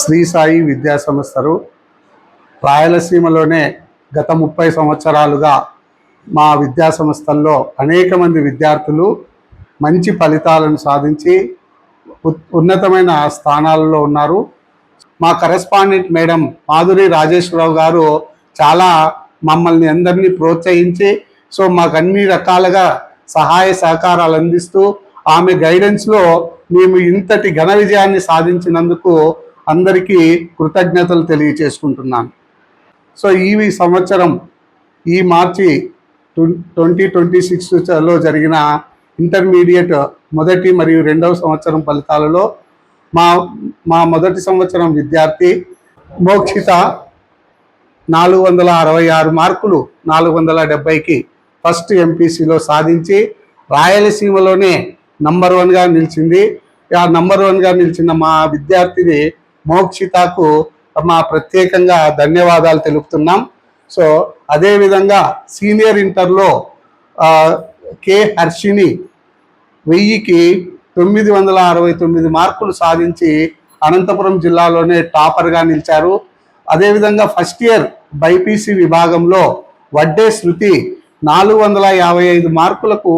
శ్రీ సాయి విద్యా సంస్థలు రాయలసీమలోనే గత 30 సంవత్సరాలుగా మా విద్యా సంస్థల్లో అనేక మంది విద్యార్థులు మంచి ఫలితాలను సాధించి ఉన్నతమైన స్థానాలలో ఉన్నారు. మా కరెస్పాండెంట్ మేడం మాధురి రాజేశ్వరరావు గారు చాలా మమ్మల్ని అందరినీ ప్రోత్సహించి మాకు అన్ని రకాలుగా సహాయ సహకారాలు అందిస్తూ ఆమె గైడెన్స్లో మేము ఇంతటి ఘన విజయాన్ని సాధించినందుకు అందరికీ కృతజ్ఞతలు తెలియచేసుకుంటున్నాను. ఈ సంవత్సరం ఈ మార్చి 2026లో జరిగిన ఇంటర్మీడియట్ మొదటి మరియు రెండవ సంవత్సరం ఫలితాలలో మా మొదటి సంవత్సరం విద్యార్థి మోక్షిత 466 మార్కులు 470కి ఫస్ట్ ఎంపీసీలో సాధించి రాయలసీమలోనే నంబర్ 1గా నిలిచింది. ఆ నంబర్ 1గా నిలిచిన మా విద్యార్థిని మోక్షితకు మా ప్రత్యేకంగా ధన్యవాదాలు తెలుపుతున్నాం. అదేవిధంగా సీనియర్ ఇంటర్లో కే హర్షిని 1000కి 969 మార్కులు సాధించి అనంతపురం జిల్లాలోనే టాపర్గా నిలిచారు. అదేవిధంగా ఫస్ట్ ఇయర్ బైపీసీ విభాగంలో వడ్డే శృతి 455 మార్కులకు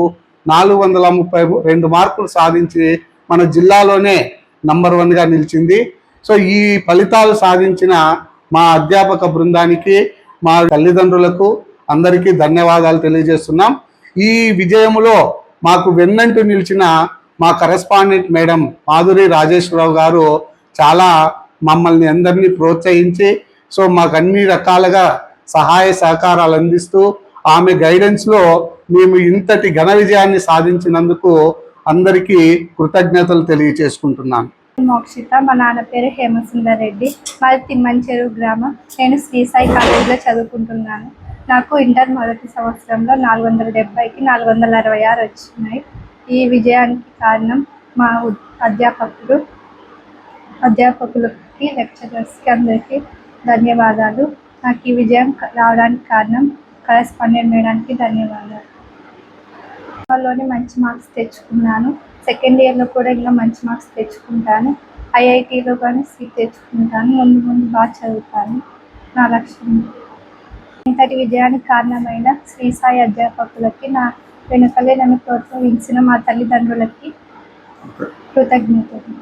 432 మార్కులు సాధించి మన జిల్లాలోనే నంబర్ 1గా నిలిచింది. ఈ ఫలితాలు సాధించిన మా అధ్యాపక బృందానికి, మా తల్లిదండ్రులకు అందరికీ ధన్యవాదాలు తెలియజేస్తున్నాం. ఈ విజయములో మాకు వెన్నంటూ నిలిచిన మా కరెస్పాండెంట్ మేడం మాధురి రాజేశ్వరరావు గారు చాలా మమ్మల్ని అందరినీ ప్రోత్సహించి మాకు అన్ని రకాలుగా సహాయ సహకారాలు అందిస్తూ ఆమె గైడెన్స్లో మేము ఇంతటి ఘన విజయాన్ని సాధించినందుకు అందరికీ కృతజ్ఞతలు తెలియచేసుకుంటున్నాను. మోక్షిత, మా నాన్న పేరు హేమసుందర్ రెడ్డి, మాది తిమ్మంచెరు గ్రామం. నేను శ్రీ సాయి కాలేజీలో చదువుకుంటున్నాను. నాకు ఇంటర్ మొదటి సంవత్సరంలో 470కి 466 వచ్చినాయి. ఈ విజయానికి కారణం మా అధ్యాపకులకి, లెక్చరర్స్కి అందరికీ ధన్యవాదాలు. నాకు ఈ విజయం రావడానికి కారణం కరెస్పాండెంట్ మేడానికి ధన్యవాదాలు. లోనే మంచి మార్క్స్ తెచ్చుకున్నాను. సెకండ్ ఇయర్లో కూడా ఇంకా మంచి మార్క్స్ తెచ్చుకుంటాను. ఐఐటీలో కానీ సీట్ తెచ్చుకుంటాను. ముందు బాగా చదువుతాను. నా లక్ష్యం. ఇంతటి విజయానికి కారణమైన శ్రీ సాయి అధ్యాపకులకి, నా వెనుకలే నన్ను ప్రోత్సహించిన మా తల్లిదండ్రులకి కృతజ్ఞతలు.